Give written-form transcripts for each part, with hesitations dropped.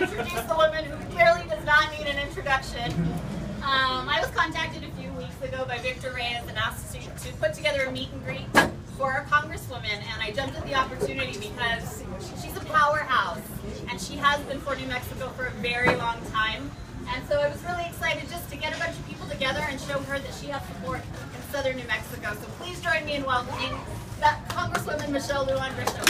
introduce the woman who clearly does not need an introduction. I was contacted a few weeks ago by Victor Reyes and asked to put together a meet and greet for a congresswoman, and I jumped at the opportunity because she's a powerhouse, and she has been for New Mexico for a very long time. And so I was really excited just to get a bunch of people together and show her that she has support in southern New Mexico. So please join me in welcoming that Congresswoman Michelle Lujan Grisham.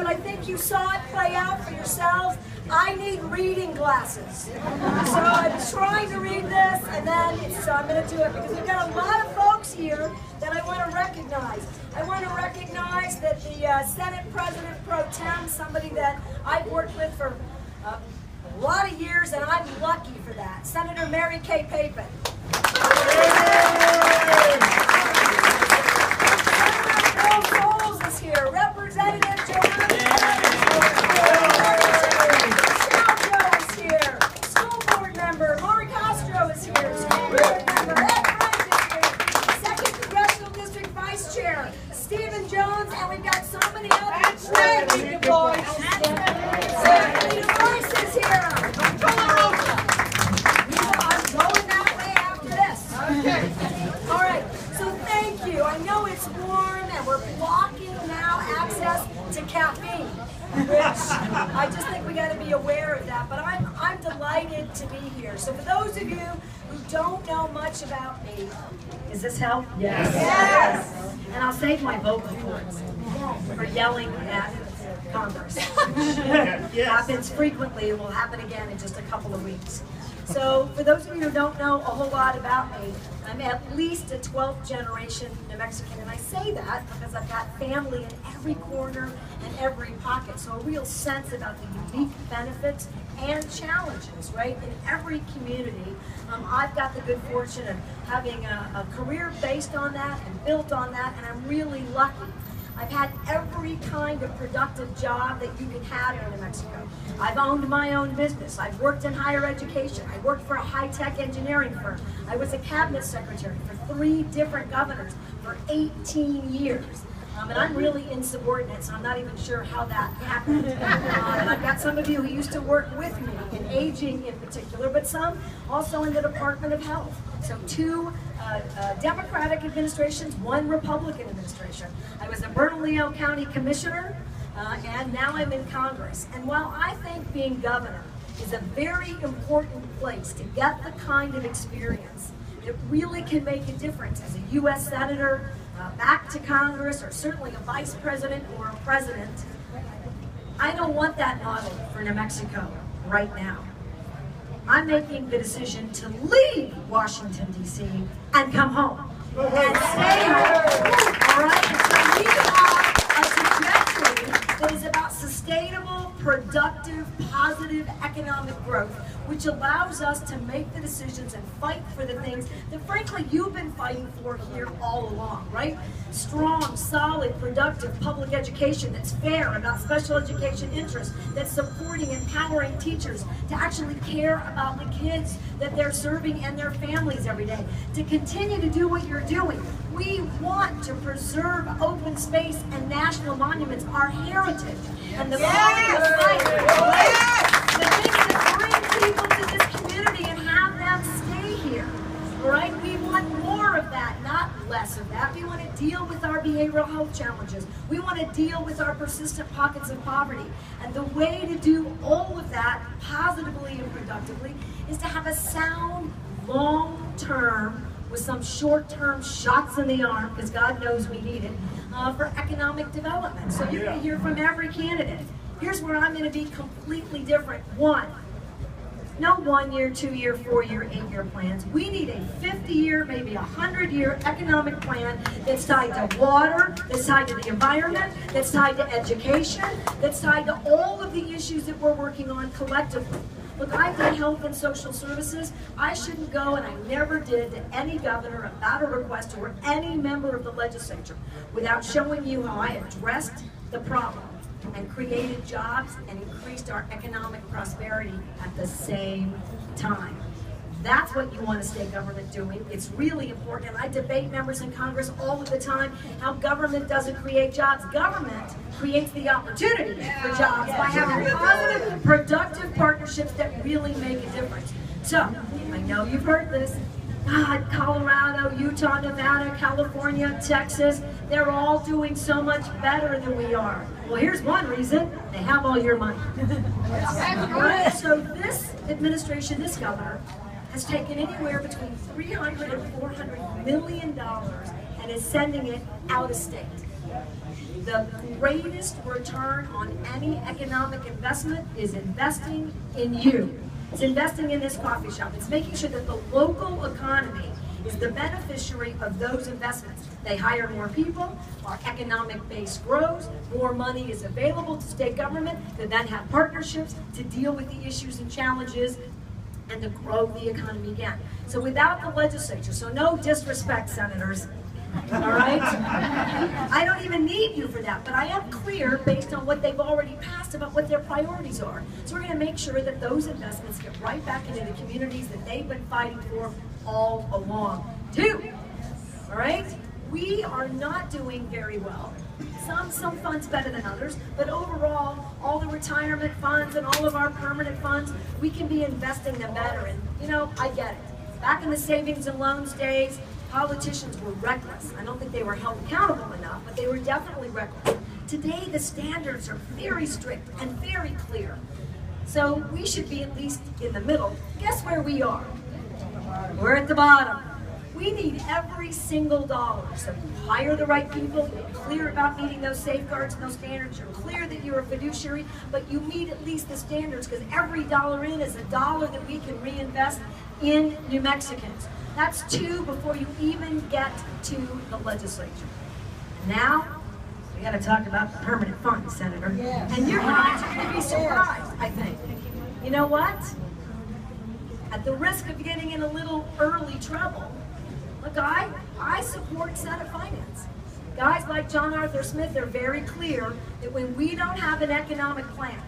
I think you saw it play out for yourselves. I need reading glasses. So I'm trying to read this, and then I'm going to do it because we've got a lot of folks here that I want to recognize. I want to recognize that the Senate President Pro Tem, somebody that I've worked with for a lot of years, and I'm lucky for that, Senator Mary Kay Papin. Senator Bill Foles is here. Representative Joanne is here. School board member Lori Castro is here. School board member Ed Price is here. Second Congressional District Vice Chair Stephen Jones, and we've got so many others. That's right, Anita Boyce is here. I'm going that way after this. Okay. All right. So thank you. I know it's warm, and we're blocking now access to caffeine, which I just think we got to be aware of that. But I'm delighted to be here. So for those of you who don't know much about me, does this help? Yes. Yes. And I'll save my vocal cords for yelling at Congress. Happens frequently. It will happen again in just a couple of weeks. So for those of you who don't know a whole lot about me, I'm at least a 12th generation New Mexican, and I say that because I've got family in every corner and every pocket, so a real sense about the unique benefits and challenges, right, in every community. I've got the good fortune of having a career based on that and built on that, and I'm really lucky. I've had every kind of productive job that you can have in New Mexico. I've owned my own business. I've worked in higher education. I worked for a high-tech engineering firm. I was a cabinet secretary for 3 different governors for 18 years. And I'm really insubordinate, so I'm not even sure how that happened. And I've got some of you who used to work with me in aging in particular, but some also in the Department of Health. So 2 Democratic administrations, 1 Republican administration. I was a Bernalillo County Commissioner, and now I'm in Congress. And while I think being governor is a very important place to get the kind of experience that really can make a difference as a U.S. Senator, back to Congress, or certainly a vice president or a president, I don't want that model for New Mexico right now. I'm making the decision to leave Washington, D.C. and come home and stay home. All right? So we have a trajectory that is about sustainable, productive, positive economic growth, which allows us to make the decisions and fight for the things that, frankly, you've been fighting for here all along, right? Strong, solid, productive public education that's fair, about special education interests, that's supporting, empowering teachers to actually care about the kids that they're serving and their families every day, to continue to do what you're doing. We want to preserve open space and national monuments, our heritage, and the quality of life. The things that bring people to this community and have them stay here. All right? We want more of that, not less of that. We want to deal with our behavioral health challenges. We want to deal with our persistent pockets of poverty. And the way to do all of that positively and productively is to have a sound, long-term, with some short-term shots in the arm, because God knows we need it, for economic development. So you're going to hear from every candidate. Here's where I'm going to be completely different. 1, no 1-year, 2-year, 4-year, 8-year plans. We need a 50-year, maybe 100-year economic plan that's tied to water, that's tied to the environment, that's tied to education, that's tied to all of the issues that we're working on collectively. Look, I did health and social services. I shouldn't go, and I never did, to any governor about a request or any member of the legislature without showing you how I addressed the problem and created jobs and increased our economic prosperity at the same time. That's what you want a state government doing. It's really important. And I debate members in Congress all of the time how government doesn't create jobs. Government creates the opportunity for jobs by having positive, productive partnerships that really make a difference. So, I know you've heard this. God, Colorado, Utah, Nevada, California, Texas, they're all doing so much better than we are. Well, here's one reason. They have all your money. Right? So this administration, this governor, has taken anywhere between $300 and $400 million and is sending it out of state. The greatest return on any economic investment is investing in you. It's investing in this coffee shop. It's making sure that the local economy is the beneficiary of those investments. They hire more people, our economic base grows, more money is available to state government to then have partnerships to deal with the issues and challenges and to grow the economy again. So without the legislature, so no disrespect, senators, all right? I don't even need you for that, but I am clear based on what they've already passed about what their priorities are. So we're gonna make sure that those investments get right back into the communities that they've been fighting for all along. Two, all right? We are not doing very well. Some funds better than others, but overall, all the retirement funds and all of our permanent funds, we can be investing them better. And you know, I get it. Back in the savings and loans days, politicians were reckless. I don't think they were held accountable enough, but they were definitely reckless. Today, the standards are very strict and very clear. So we should be at least in the middle. Guess where we are? We're at the bottom. We need every single dollar. So you hire the right people, you're clear about meeting those safeguards and those standards, you're clear that you're a fiduciary, but you meet at least the standards, because every dollar in is a dollar that we can reinvest in New Mexicans. That's two before you even get to the legislature. Now, we got to talk about the permanent funds, Senator. Yes. And you're not going to be surprised, I think. You know what? At the risk of getting in a little early trouble, look, I support Senate Finance. Guys like John Arthur Smith are very clear that when we don't have an economic plan,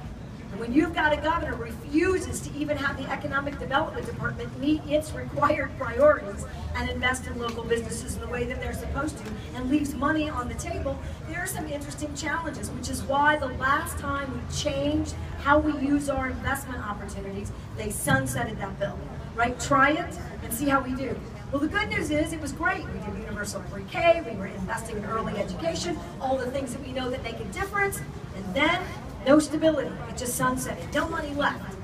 and when you've got a governor who refuses to even have the Economic Development Department meet its required priorities and invest in local businesses in the way that they're supposed to, and leaves money on the table, there are some interesting challenges, which is why the last time we changed how we use our investment opportunities, they sunsetted that bill, right? Try it and see how we do. Well, the good news is it was great. We did universal pre-K, we were investing in early education, all the things that we know that make a difference, and then no stability. It just sunsetted. No money left.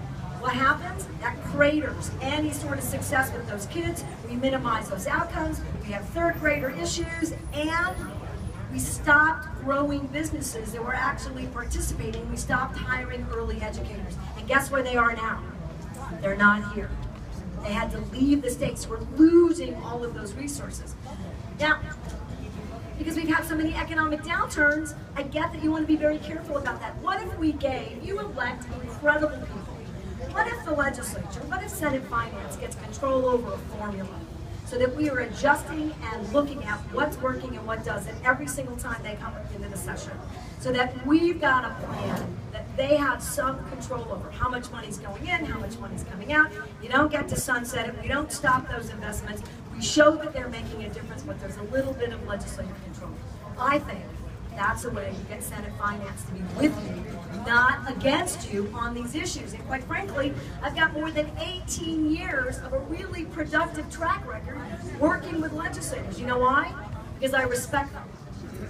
What happens? That craters any sort of success with those kids. We minimize those outcomes. We have third grader issues, and we stopped growing businesses that were actually participating. We stopped hiring early educators. And guess where they are now? They're not here. They had to leave the states. We're losing all of those resources. Now, because we've had so many economic downturns, I get that you want to be very careful about that. What if we gave, you elect incredible people. What if the legislature, what if Senate Finance gets control over a formula so that we are adjusting and looking at what's working and what doesn't every single time they come into the session? So that we've got a plan that they have some control over how much money's going in, how much money's coming out. You don't get to sunset it. We don't stop those investments. We show that they're making a difference, but there's a little bit of legislative control. I think that's a way to get Senate Finance to be with you, not against you on these issues. And quite frankly, I've got more than 18 years of a really productive track record working with legislators. You know why? Because I respect them.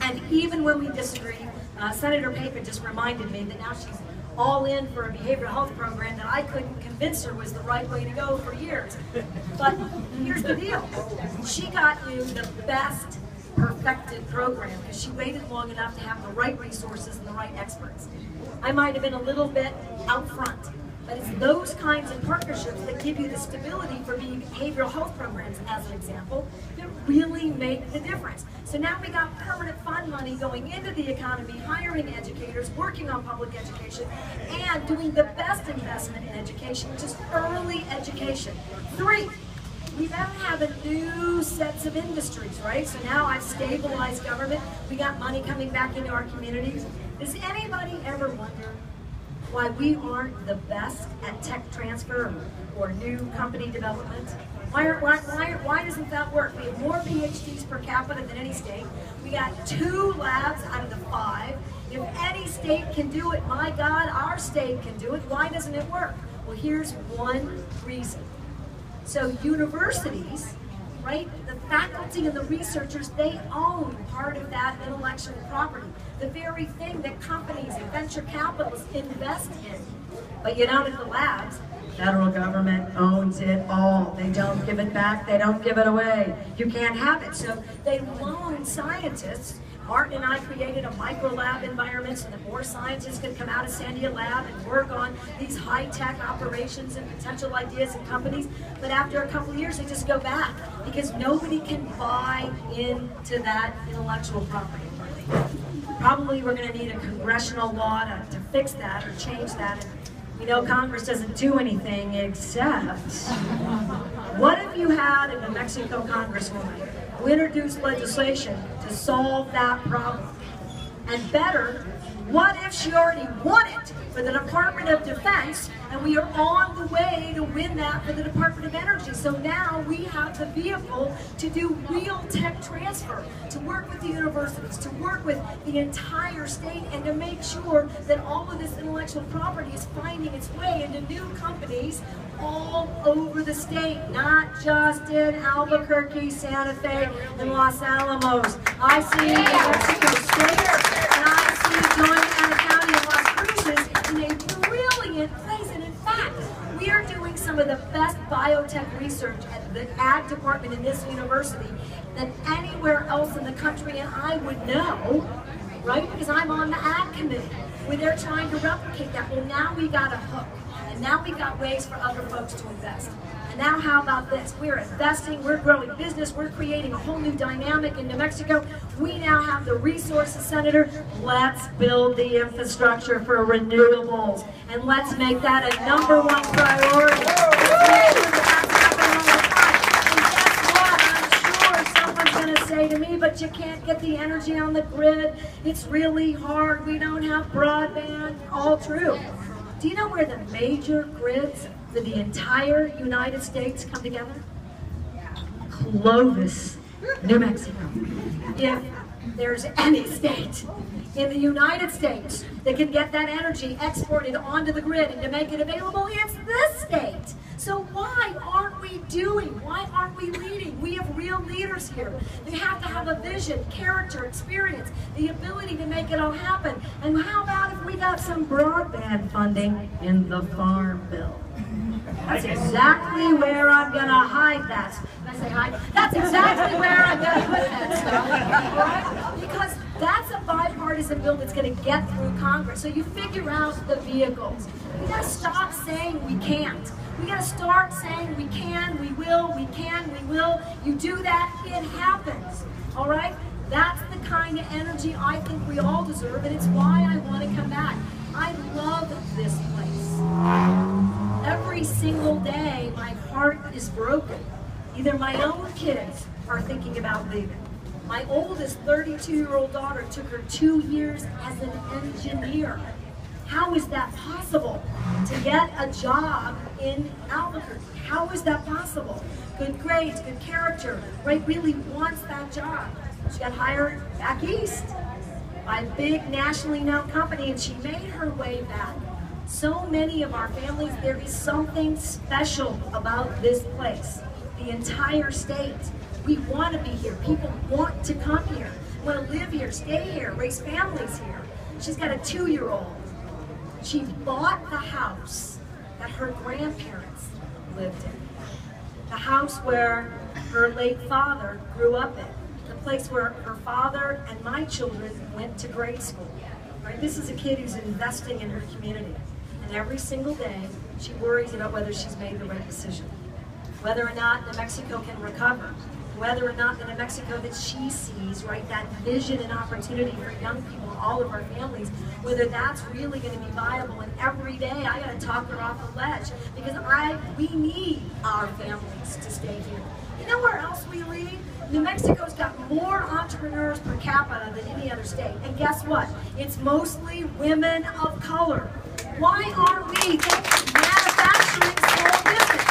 And even when we disagree, Senator Papen just reminded me that now she's all in for a behavioral health program that I couldn't convince her was the right way to go for years. But here's the deal. She got you the best perfected program because she waited long enough to have the right resources and the right experts. I might have been a little bit out front, but it's those kinds of partnerships that give you the stability for behavioral health programs, as an example, that really make the difference. So now we got permanent fund money going into the economy, hiring educators, working on public education, and doing the best investment in education, which is early education. 3, we then have a new sets of industries, right? So now I've stabilized government. We got money coming back into our communities. Does anybody ever wonder why we aren't the best at tech transfer or new company development? Why doesn't that work? We have more PhDs per capita than any state. We got 2 labs out of the 5. If any state can do it, my God, our state can do it. Why doesn't it work? Well, here's one reason. So universities, right, the faculty and the researchers, they own part of that intellectual property. The very thing that companies and venture capitalists invest in. But you know, at the labs, federal government owns it all. They don't give it back, they don't give it away. You can't have it. So they loan scientists. Martin and I created a micro lab environment so that more scientists could come out of Sandia Lab and work on these high-tech operations and potential ideas and companies. But after a couple of years, they just go back because nobody can buy into that intellectual property. Probably we're going to need a congressional law to fix that or change that. And we know Congress doesn't do anything except, what if you had a New Mexico congresswoman who introduced legislation to solve that problem? And better, what if she already won it for the Department of Defense and we are on the way to win that for the Department of Energy? So now we have the vehicle to do real tech transfer, to work with the universities, to work with the entire state, and to make sure that all of this intellectual property is finding its way into new companies all over the state, not just in Albuquerque, Santa Fe, and Los Alamos. I see New Mexico State, and I see Joint County and Las Cruces in a brilliant place. And in fact, we are doing some of the best biotech research at the ag department in this university than anywhere else in the country, and I would know, right? Because I'm on the ag committee, where they're trying to replicate that. Well, now we got a hook. And now we got ways for other folks to invest. And now how about this? We're investing, we're growing business, we're creating a whole new dynamic in New Mexico. We now have the resources, Senator. Let's build the infrastructure for renewables. And let's make that a #1 priority. Let's make sure that that's happening all the time. And guess what? I'm sure someone's going to say to me, but you can't get the energy on the grid. It's really hard. We don't have broadband. All true. Do you know where the major grids for the entire United States come together? Clovis, New Mexico. If there's any state in the United States that can get that energy exported onto the grid and to make it available, it's this state. So why aren't we doing? Why aren't we leading? We have real leaders here. They have to have a vision, character, experience, the ability to make it all happen. And how about if we got some broadband funding in the Farm Bill? That's exactly where I'm going to hide that. Can I say hide? That's exactly where I'm going to put that stuff. Right? Because that's a bipartisan bill that's going to get through Congress. So you figure out the vehicles. We got to stop saying we can't. We got to start saying we can, we will, we can, we will. You do that, it happens. All right? That's the kind of energy I think we all deserve, and it's why I want to come back. I love this place. Every single day, my heart is broken. Either my own kids are thinking about leaving. My oldest 32-year-old daughter took her 2 years as an engineer. How is that possible? To get a job in Albuquerque, how is that possible? Good grades, good character, right? Really wants that job. She got hired back east by a big nationally known company, and she made her way back. So many of our families, there is something special about this place. The entire state. We want to be here. People want to come here, want to live here, stay here, raise families here. She's got a 2-year-old. She bought the house that her grandparents lived in. The house where her late father grew up in. The place where her father and my children went to grade school. Right? This is a kid who's investing in her community. And every single day, she worries about whether she's made the right decision. Whether or not New Mexico can recover. Whether or not the New Mexico that she sees, right, that vision and opportunity for young people, all of our families, whether that's really going to be viable. And every day I got to talk her off the ledge because we need our families to stay here. You know where else we lead? New Mexico's got more entrepreneurs per capita than any other state. And guess what? It's mostly women of color. Why are we manufacturing small business?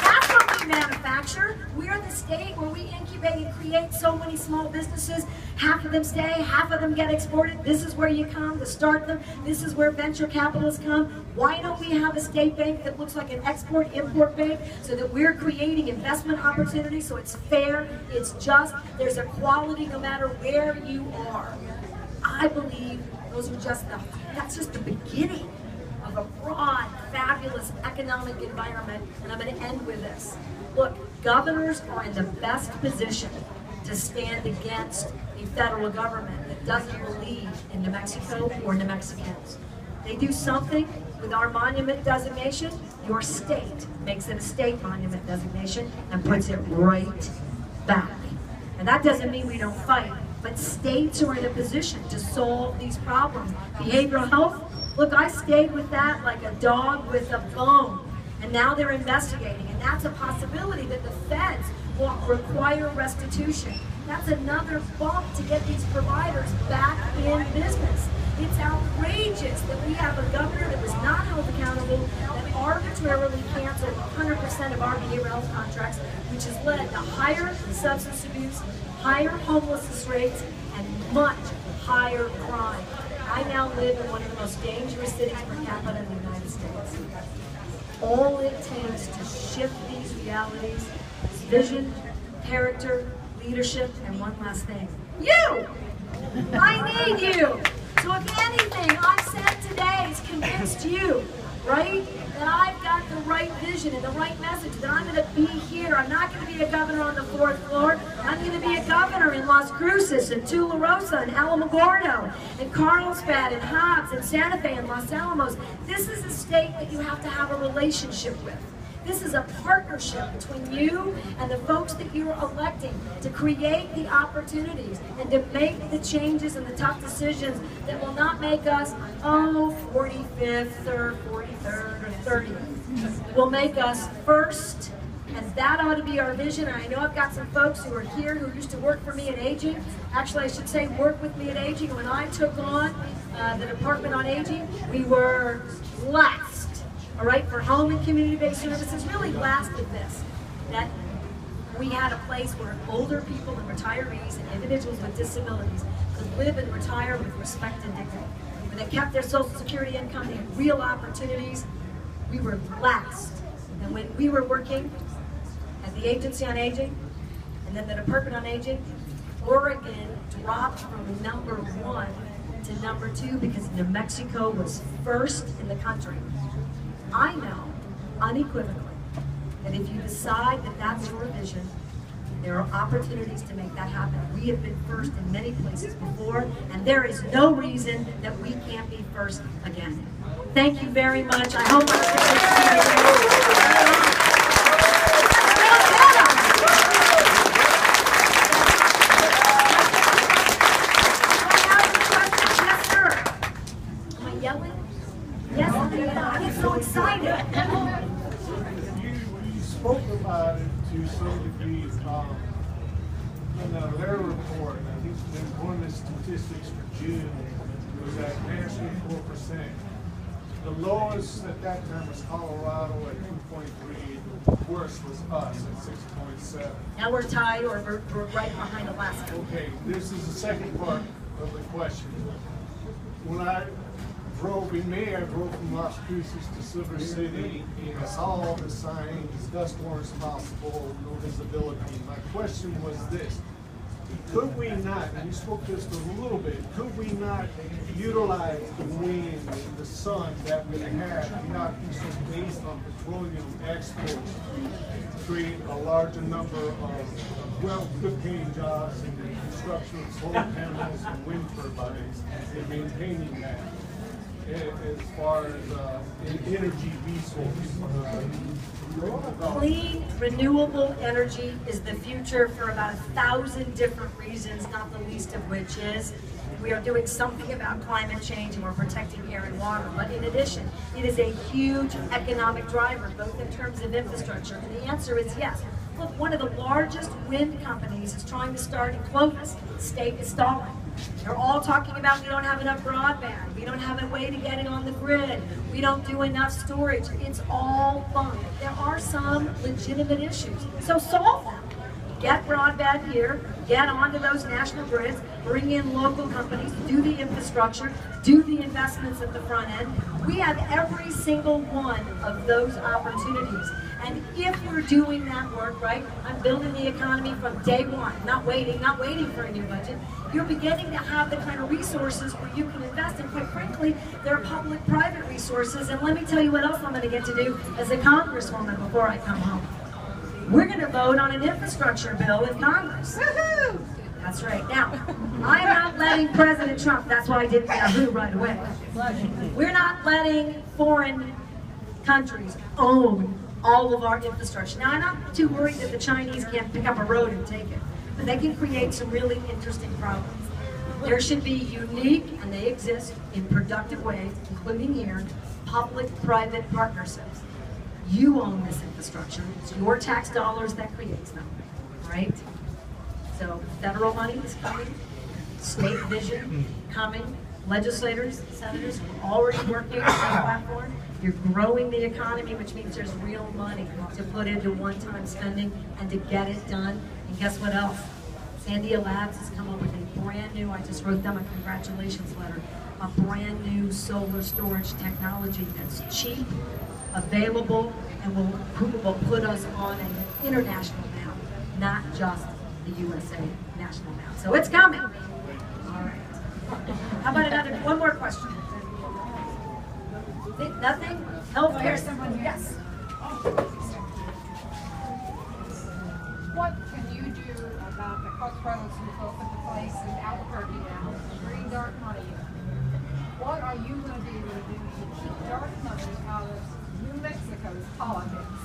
That's what we manufacture. We're the state where we incubate and create so many small businesses. Half of them stay, half of them get exported. This is where you come to start them. This is where venture capitalists come. Why don't we have a state bank that looks like an export-import bank so that we're creating investment opportunities so it's fair, it's just, there's equality no matter where you are. I believe those are that's just the beginning of a broad, fabulous economic environment, and I'm going to end with this. Look, governors are in the best position to stand against a federal government that doesn't believe in New Mexico or New Mexicans. They do something with our monument designation, your state makes it a state monument designation and puts it right back. And that doesn't mean we don't fight, but states are in a position to solve these problems. Behavioral health, look, I stayed with that like a dog with a bone. And now they're investigating, and that's a possibility that the feds will require restitution. That's another bump to get these providers back in business. It's outrageous that we have a governor that was not held accountable, that arbitrarily canceled 100% of our behavioral health contracts, which has led to higher substance abuse, higher homelessness rates, and much higher crime. I now live in one of the most dangerous cities per capita in the United States. All it takes to shift these realities is vision, character, leadership, and one last thing. You! I need you! So if anything I've said today has convinced you, right, that I've got the right vision and the right message, that I'm going to be here. I'm not going to be a governor on the 4th floor. I'm going to be a governor in Las Cruces and Tularosa and Alamogordo and Carlsbad and Hobbs and Santa Fe and Los Alamos. This is a state that you have to have a relationship with. This is a partnership between you and the folks that you're electing to create the opportunities and to make the changes and the tough decisions that will not make us, 45th or 43rd or 30th. Will make us first, and that ought to be our vision. And I know I've got some folks who are here who used to work for me at Aging. Actually, I should say work with me at Aging. When I took on the Department on Aging, we were last. All right, for home and community-based services, really last with this, that we had a place where older people and retirees and individuals with disabilities could live and retire with respect and dignity. When they kept their Social Security income, they had real opportunities. We were last. And when we were working at the Agency on Aging and then the Department on Aging, Oregon dropped from number 1 to number 2 because New Mexico was first in the country. I know, unequivocally, that if you decide that that's your vision, there are opportunities to make that happen. We have been first in many places before, and there is no reason that we can't be first again. Thank you very much. I hope so excited. You spoke about it to some degree in their report. I think the employment statistics for June was at nationally 4%. The lowest at that time was Colorado at 2.3. The worst was us at 6.7. Now we're tied, or we're right behind Alaska. Okay, this is the second part of the question. When I drove in May, I drove from Las Cruces to Silver City, and I saw all the signs, dust storms possible, no visibility. My question was this: could we not, and you spoke just a little bit, could we not utilize the wind and the sun that we have, not be so based on petroleum exports, to create a larger number of good paying jobs in the construction of solar panels and wind turbines and maintaining that? As far as energy resource. Clean, renewable energy is the future for about 1,000 different reasons, not the least of which is we are doing something about climate change and we're protecting air and water. But in addition, it is a huge economic driver, both in terms of infrastructure. And the answer is yes. Look, one of the largest wind companies is trying to start in Clovis. The state is stalling. They're all talking about we don't have enough broadband, we don't have a way to get it on the grid, we don't do enough storage. It's all fun. There are some legitimate issues, so solve them. Get broadband here, get onto those national grids, bring in local companies, do the infrastructure, do the investments at the front end. We have every single one of those opportunities. And if we're doing that work, right, I'm building the economy from day one, not waiting for a new budget. You're beginning to have the kind of resources where you can invest, and quite frankly, they're public-private resources. And let me tell you what else I'm going to get to do as a congresswoman before I come home. We're going to vote on an infrastructure bill in Congress. Woohoo! That's right. Now, I'm not letting President Trump, that's why I didn't Yahoo right away. We're not letting foreign countries own all of our infrastructure. Now, I'm not too worried that the Chinese can't pick up a road and take it, but they can create some really interesting problems. There should be unique, and they exist in productive ways, including here, public-private partnerships. You own this infrastructure. It's your tax dollars that creates them, right? So federal money is coming, state vision coming, legislators, senators are already working on that platform. You're growing the economy, which means there's real money to put into one-time spending and to get it done. And guess what else? Sandia Labs has come up with a brand new, I just wrote them a congratulations letter, a brand new solar storage technology that's cheap, available, and will put us on an international map, not just the USA national map. So it's coming. All right. How about one more question? Nothing? Healthcare. Someone, yes. What can you do about the Koch brothers who opened the place in Albuquerque now, bring dark money in? What are you going to be able to do to keep dark money out of New Mexico's politics?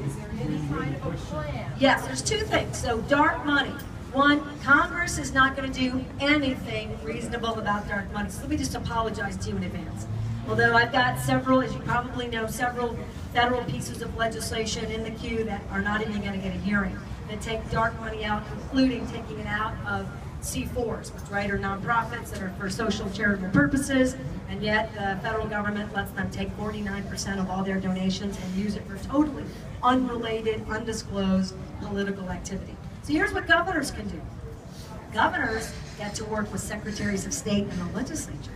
Is there any kind of a plan? Yes, there's two things. So dark money. One, Congress is not going to do anything reasonable about dark money. So let me just apologize to you in advance. Although I've got several, as you probably know, several federal pieces of legislation in the queue that are not even going to get a hearing, that take dark money out, including taking it out of C4s, which right, are nonprofits that are for social charitable purposes, and yet the federal government lets them take 49% of all their donations and use it for totally unrelated, undisclosed political activity. So here's what governors can do. Governors get to work with secretaries of state and the legislature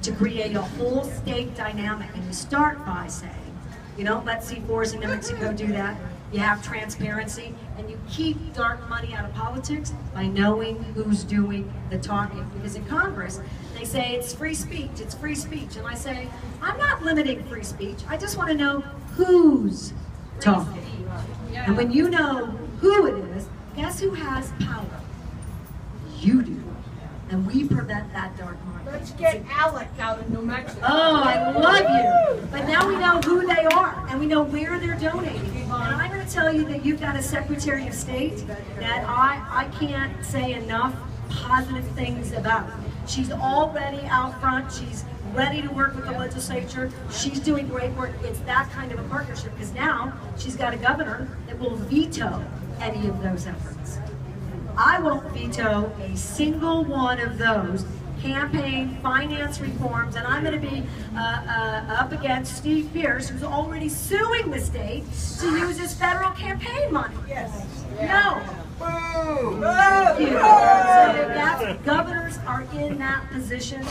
to create a whole state dynamic. And you start by saying, you don't let C4s in New Mexico do that. You have transparency, and you keep dark money out of politics by knowing who's doing the talking. Because in Congress, they say it's free speech, it's free speech. And I say, I'm not limiting free speech. I just want to know who's talking. And when you know who it is, guess who has power? You do. And we prevent that dark money. Let's get Alec out of New Mexico. Oh, I love you. But now we know who they are, and we know where they're donating. And I'm going to tell you that you've got a Secretary of State that I can't say enough positive things about. She's already out front. She's ready to work with the legislature. She's doing great work. It's that kind of a partnership, because now she's got a governor that will veto any of those efforts. I won't veto a single one of those campaign finance reforms, and I'm going to be up against Steve Pierce, who's already suing the state to use his federal campaign money. Yes. No. Boo! Thank you. So that's, governors are in that position.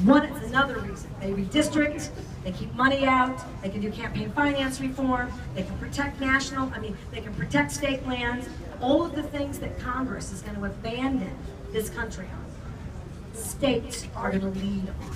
One, it's another reason. They redistrict, they keep money out, they can do campaign finance reform, they can protect they can protect state lands, all of the things that Congress is going to abandon this country on. States are going to lead on.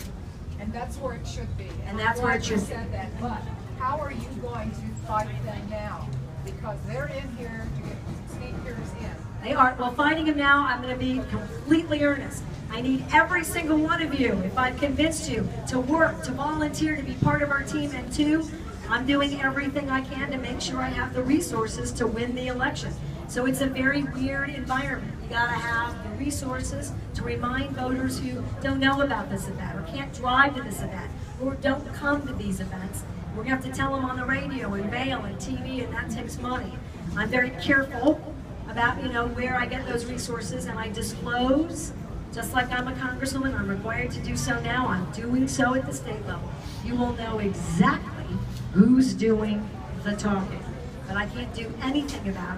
And that's where it should be. And that's where it should be. Said that, but how are you going to fight them now? Because they're in here to get Steve Pierce in. They are. Well, fighting them now, I'm going to be completely earnest. I need every single one of you, if I've convinced you, to work, to volunteer, to be part of our team. And two, I'm doing everything I can to make sure I have the resources to win the election. So it's a very weird environment. You got to have the resources to remind voters who don't know about this event, or can't drive to this event, or don't come to these events. We're going to have to tell them on the radio and mail and TV, and that takes money. I'm very careful about, where I get those resources, and I disclose Just like I'm a congresswoman, I'm required to do so now. I'm doing so at the state level. You will know exactly who's doing the talking. But I can't do anything about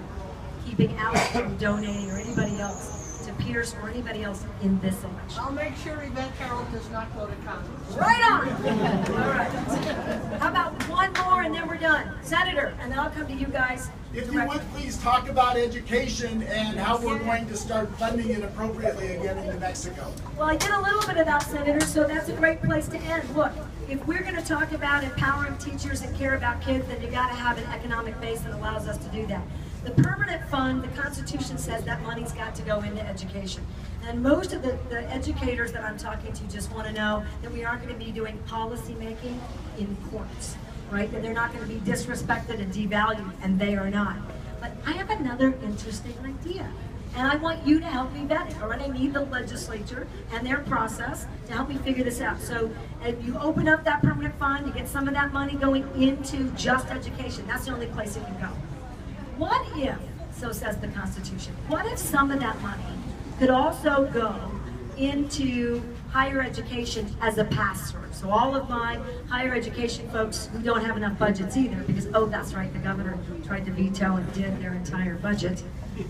keeping Alex from donating or anybody else to Pierce or anybody else in this election. I'll make sure Yvette Carroll does not go to Congress. Right on! All right. How about one more and then we're done? Senator, and then I'll come to you guys. If you would please talk about education and how we're going to start funding it appropriately again in New Mexico. Well, I did a little bit of that, Senator, so that's a great place to end. Look, if we're going to talk about empowering teachers and care about kids, then you got to have an economic base that allows us to do that. The permanent fund, the Constitution says that money's got to go into education. And most of the educators that I'm talking to just want to know that we aren't going to be doing policy making in courts, right? That they're not going to be disrespected and devalued, and they are not. But I have another interesting idea. And I want you to help me vet it, all right? I need the legislature and their process to help me figure this out. So if you open up that permanent fund, you get some of that money going into just education. That's the only place it can go. What if, so says the Constitution, what if some of that money could also go into higher education as a pass-through? So all of my higher education folks who don't have enough budgets either, because, oh, that's right, the governor tried to veto and did their entire budget.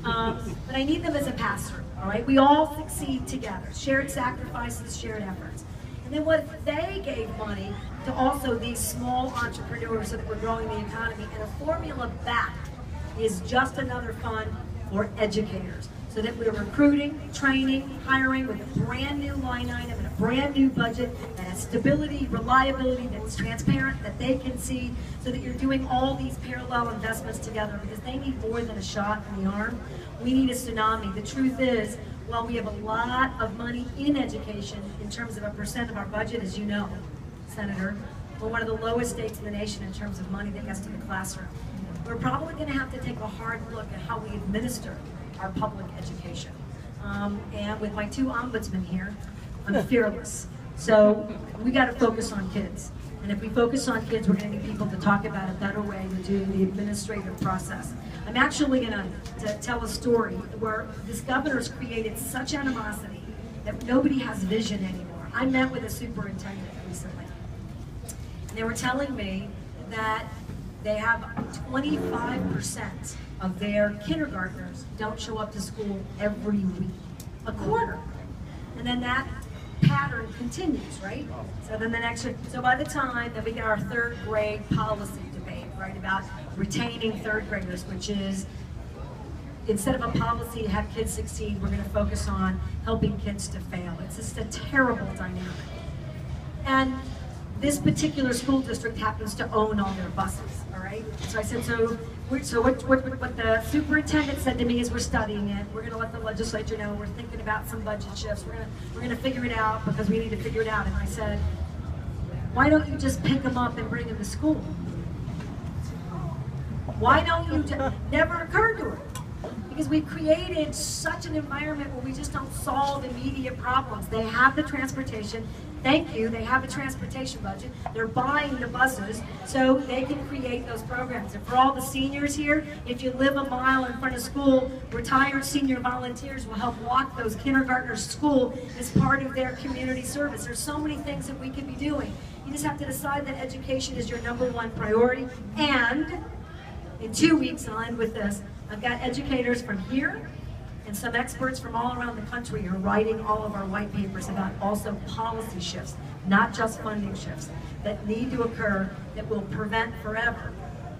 But I need them as a pass-through, all right? We all succeed together. Shared sacrifices, shared efforts. And then what if they gave money to also these small entrepreneurs so that we're growing the economy, and a formula back is just another fund for educators, so that we're recruiting, training, hiring with a brand new line item and a brand new budget that has stability, reliability, that's transparent, that they can see, so that you're doing all these parallel investments together, because they need more than a shot in the arm. We need a tsunami. The truth is, while we have a lot of money in education in terms of a percent of our budget, as you know, Senator, we're one of the lowest states in the nation in terms of money that gets to the classroom. We're probably going to have to take a hard look at how we administer our public education. And with my two ombudsmen here, I'm fearless. So we got to focus on kids. And if we focus on kids, we're going to need people to talk about a better way to do the administrative process. I'm actually going to tell a story where this governor's created such animosity that nobody has vision anymore. I met with a superintendent recently, and they were telling me that they have 25% of their kindergartners don't show up to school every week, a quarter. And then that pattern continues, right? So then the next, so by the time that we get our third grade policy debate, right, about retaining third graders, which is, instead of a policy to have kids succeed, we're going to focus on helping kids to fail. It's just a terrible dynamic. And this particular school district happens to own all their buses, all right? So I said, so what the superintendent said to me is, we're studying it. We're going to let the legislature know. We're thinking about some budget shifts. We're going to figure it out because we need to figure it out. And I said, why don't you just pick them up and bring them to school? Why don't you never occurred to her? Because we've created such an environment where we just don't solve immediate problems. They have the transportation. Thank you. They have a transportation budget. They're buying the buses so they can create those programs. And for all the seniors here, if you live a mile in front of school, retired senior volunteers will help walk those kindergartners to school as part of their community service. There's so many things that we could be doing. You just have to decide that education is your #1 priority. And in 2 weeks, I'll end with this, I've got educators from here and some experts from all around the country who are writing all of our white papers about also policy shifts, not just funding shifts, that need to occur that will prevent forever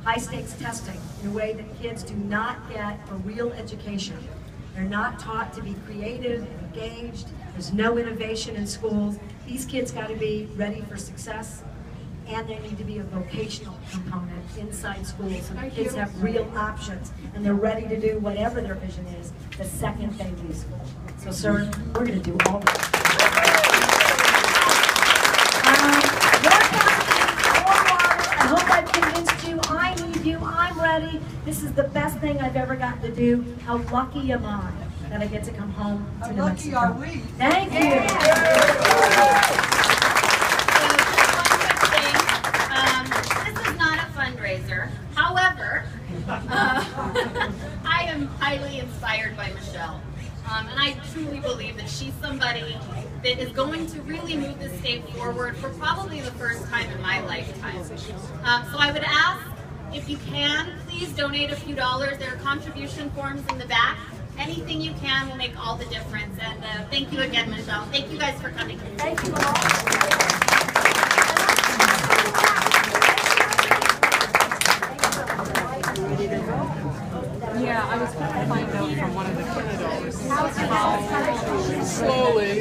high-stakes testing in a way that kids do not get a real education. They're not taught to be creative and engaged. There's no innovation in schools. These kids got to be ready for success. And there need to be a vocational component inside schools so the kids have real options and they're ready to do whatever their vision is the second they leave school. So, sir, we're going to do all that. I hope I've convinced you. I need you. I'm ready. This is the best thing I've ever gotten to do. How lucky am I that I get to come home to New Mexico. How lucky are we? Thank you. However, I am highly inspired by Michelle. And I truly believe that she's somebody that is going to really move the state forward for probably the first time in my lifetime. So I would ask, if you can, please donate a few dollars. There are contribution forms in the back. Anything you can will make all the difference. And thank you again, Michelle. Thank you guys for coming. Thank you all. Yeah, I was going to find out from one of the kids how Slowly.